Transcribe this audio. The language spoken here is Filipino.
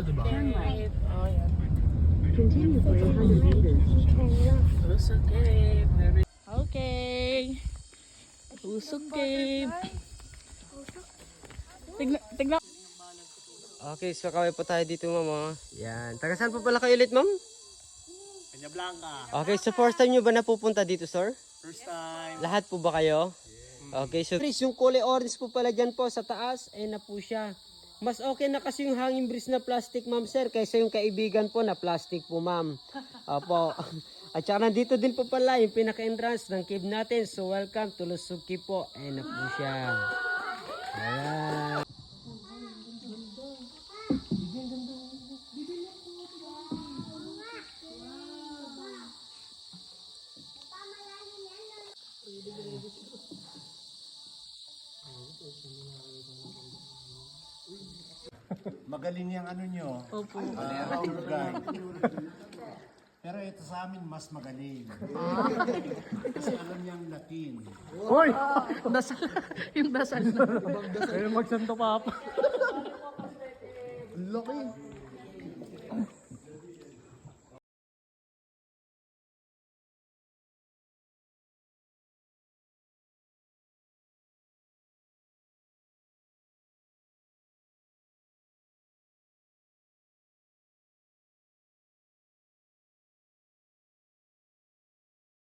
diba? Oh, yan. Continue for 800 meters. Usog Cave. Okay. Usog Cave. Tignan. Okay, so kaway po tayo dito, ma'am. Yan. Taga saan po pala kayo ulit, ma'am? Kanya Blanca. Okay, so first time nyo ba napupunta dito, sir? First time. Lahat po ba kayo? Okay, so yung kulay orange po pala dyan po sa taas, eh na po siya. Mas okay na kasi yung hanging bridge na plastic, ma'am, sir, kaysa yung kaibigan po na plastic po, ma'am. Opo. At saka nandito din po pala yung pinaka-entrance ng cave natin. So welcome to Lusog Cave po. Eh na po siya. Ayan. Magaling yung ano nyo. Opo. Tour guide. Pero ito sa amin mas magaling. Kasi alam niyang Latin. Hoy! Dasal. Yung dasal na. Pero magsanto pa. Laki.